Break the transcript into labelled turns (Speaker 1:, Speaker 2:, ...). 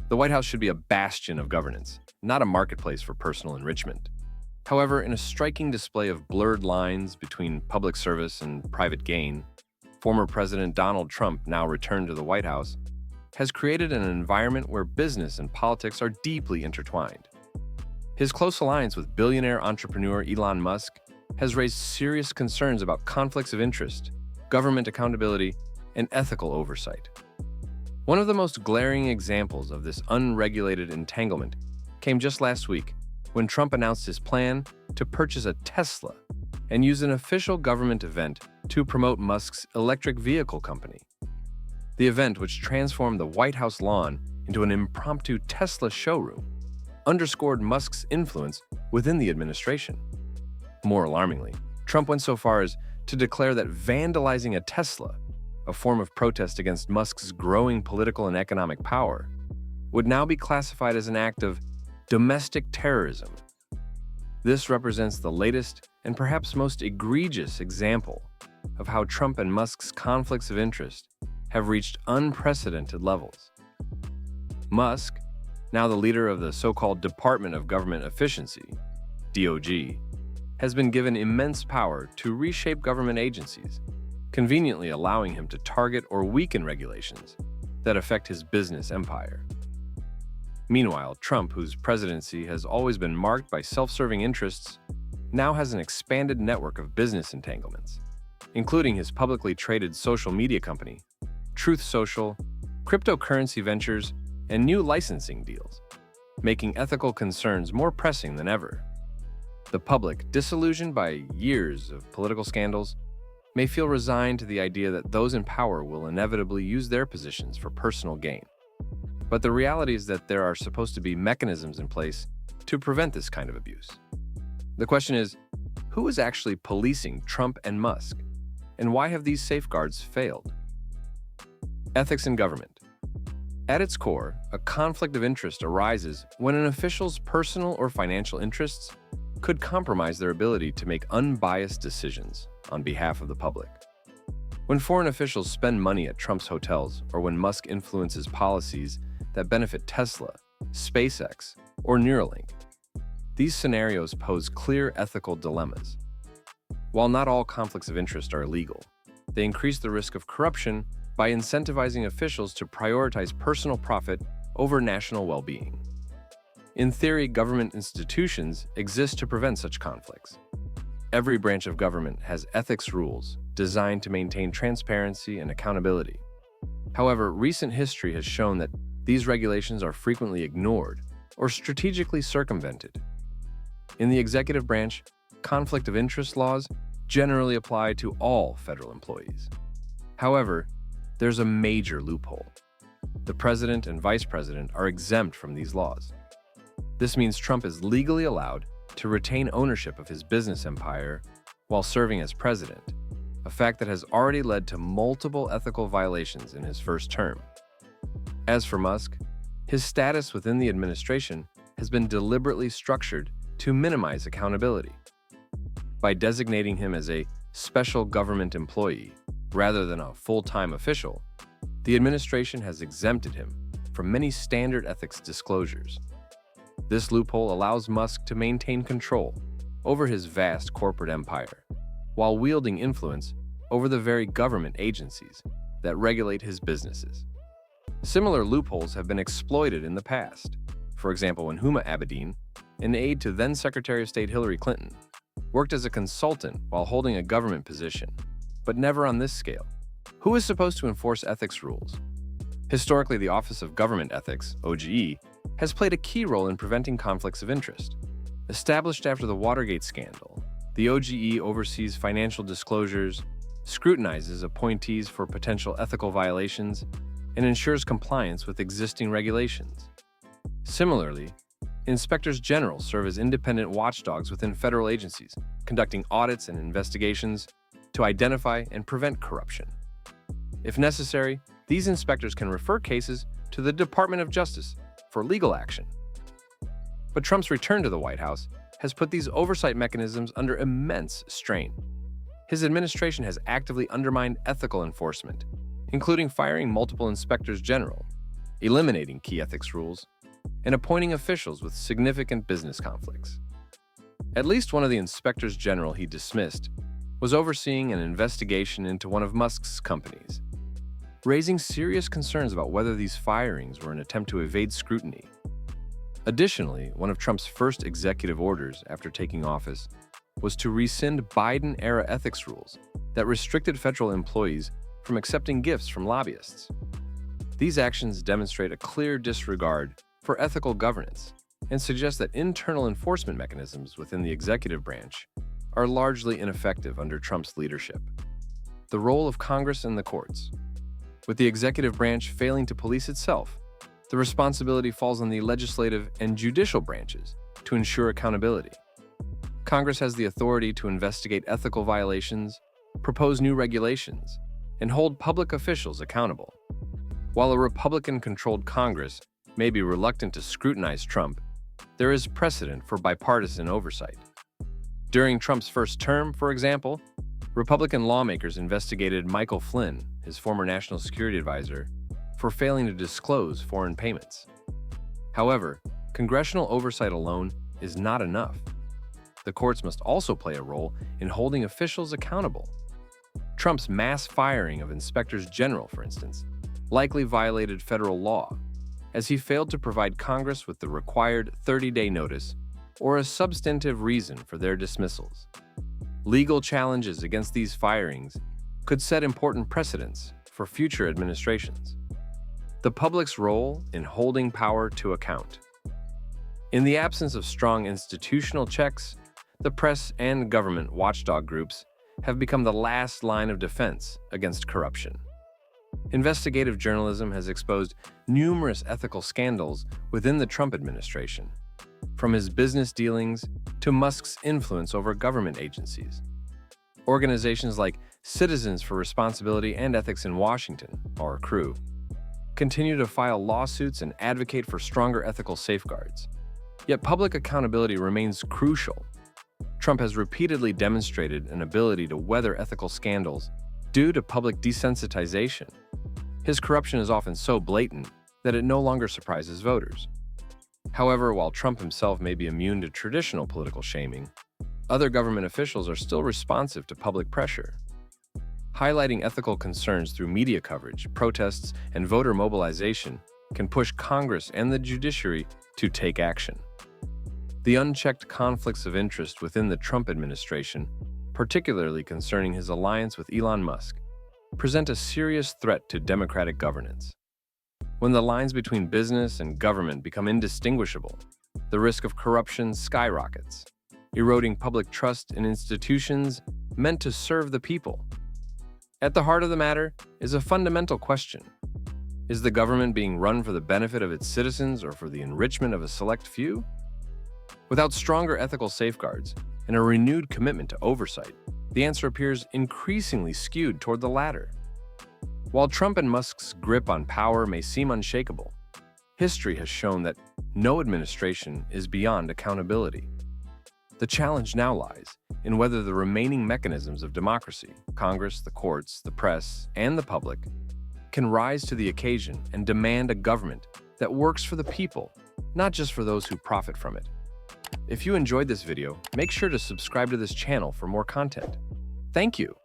Speaker 1: The White House should be a bastion of governance, not a marketplace for personal enrichment. However, in a striking display of blurred lines between public service and private gain, former President Donald Trump, now returned to the White House, has created an environment where business and politics are deeply intertwined. His close alliance with billionaire entrepreneur Elon Musk has raised serious concerns about conflicts of interest, government accountability, and ethical oversight. One of the most glaring examples of this unregulated entanglement came just last week when Trump announced his plan to purchase a Tesla and use an official government event to promote Musk's electric vehicle company. The event, which transformed the White House lawn into an impromptu Tesla showroom, underscored Musk's influence within the administration. More alarmingly, Trump went so far as to declare that vandalizing a Tesla, a form of protest against Musk's growing political and economic power, would now be classified as an act of domestic terrorism. This represents the latest and perhaps most egregious example of how Trump and Musk's conflicts of interest have reached unprecedented levels. Musk, now the leader of the so-called Department of Government Efficiency, DOG, has been given immense power to reshape government agencies, conveniently allowing him to target or weaken regulations that affect his business empire. Meanwhile, Trump, whose presidency has always been marked by self-serving interests, now has an expanded network of business entanglements, including his publicly traded social media company, Truth Social, cryptocurrency ventures, and new licensing deals, making ethical concerns more pressing than ever. The public, disillusioned by years of political scandals, may feel resigned to the idea that those in power will inevitably use their positions for personal gain. But the reality is that there are supposed to be mechanisms in place to prevent this kind of abuse. The question is, who is actually policing Trump and Musk, and why have these safeguards failed? Ethics in government. At its core, a conflict of interest arises when an official's personal or financial interests could compromise their ability to make unbiased decisions on behalf of the public. When foreign officials spend money at Trump's hotels, or when Musk influences policies that benefit Tesla, SpaceX, or Neuralink, these scenarios pose clear ethical dilemmas. While not all conflicts of interest are illegal, they increase the risk of corruption by incentivizing officials to prioritize personal profit over national well-being. In theory, government institutions exist to prevent such conflicts. Every branch of government has ethics rules designed to maintain transparency and accountability. However, recent history has shown that these regulations are frequently ignored or strategically circumvented. In the executive branch, conflict of interest laws generally apply to all federal employees. However, there's a major loophole. The president and vice president are exempt from these laws. This means Trump is legally allowed to retain ownership of his business empire while serving as president, a fact that has already led to multiple ethical violations in his first term. As for Musk, his status within the administration has been deliberately structured to minimize accountability. By designating him as a special government employee rather than a full-time official, the administration has exempted him from many standard ethics disclosures. This loophole allows Musk to maintain control over his vast corporate empire, while wielding influence over the very government agencies that regulate his businesses. Similar loopholes have been exploited in the past. For example, when Huma Abedin, an aide to then-Secretary of State Hillary Clinton, worked as a consultant while holding a government position, but never on this scale. Who is supposed to enforce ethics rules? Historically, the Office of Government Ethics, OGE, has played a key role in preventing conflicts of interest. Established after the Watergate scandal, the OGE oversees financial disclosures, scrutinizes appointees for potential ethical violations, and ensures compliance with existing regulations. Similarly, inspectors general serve as independent watchdogs within federal agencies, conducting audits and investigations to identify and prevent corruption. If necessary, these inspectors can refer cases to the Department of Justice for legal action. But Trump's return to the White House has put these oversight mechanisms under immense strain. His administration has actively undermined ethical enforcement, including firing multiple inspectors general, eliminating key ethics rules, and appointing officials with significant business conflicts. At least one of the inspectors general he dismissed was overseeing an investigation into one of Musk's companies, raising serious concerns about whether these firings were an attempt to evade scrutiny. Additionally, one of Trump's first executive orders after taking office was to rescind Biden-era ethics rules that restricted federal employees from accepting gifts from lobbyists. These actions demonstrate a clear disregard for ethical governance and suggest that internal enforcement mechanisms within the executive branch are largely ineffective under Trump's leadership. The role of Congress and the courts. With the executive branch failing to police itself, the responsibility falls on the legislative and judicial branches to ensure accountability. Congress has the authority to investigate ethical violations, propose new regulations, and hold public officials accountable. While a Republican-controlled Congress may be reluctant to scrutinize Trump, there is precedent for bipartisan oversight. During Trump's first term, for example, Republican lawmakers investigated Michael Flynn, his former national security advisor, for failing to disclose foreign payments. However, congressional oversight alone is not enough. The courts must also play a role in holding officials accountable. Trump's mass firing of inspectors general, for instance, likely violated federal law, as he failed to provide Congress with the required 30-day notice or a substantive reason for their dismissals. Legal challenges against these firings could set important precedents for future administrations. The public's role in holding power to account. In the absence of strong institutional checks, the press and government watchdog groups have become the last line of defense against corruption. Investigative journalism has exposed numerous ethical scandals within the Trump administration, from his business dealings to Musk's influence over government agencies. Organizations like Citizens for Responsibility and Ethics in Washington, or CREW, continue to file lawsuits and advocate for stronger ethical safeguards. Yet public accountability remains crucial. Trump has repeatedly demonstrated an ability to weather ethical scandals due to public desensitization. His corruption is often so blatant that it no longer surprises voters. However, while Trump himself may be immune to traditional political shaming, other government officials are still responsive to public pressure. Highlighting ethical concerns through media coverage, protests, and voter mobilization can push Congress and the judiciary to take action. The unchecked conflicts of interest within the Trump administration, particularly concerning his alliance with Elon Musk, present a serious threat to democratic governance. When the lines between business and government become indistinguishable, the risk of corruption skyrockets, eroding public trust in institutions meant to serve the people. At the heart of the matter is a fundamental question. Is the government being run for the benefit of its citizens or for the enrichment of a select few? Without stronger ethical safeguards and a renewed commitment to oversight, the answer appears increasingly skewed toward the latter. While Trump and Musk's grip on power may seem unshakable, history has shown that no administration is beyond accountability. The challenge now lies in whether the remaining mechanisms of democracy, Congress, the courts, the press, and the public, can rise to the occasion and demand a government that works for the people, not just for those who profit from it. If you enjoyed this video, make sure to subscribe to this channel for more content. Thank you.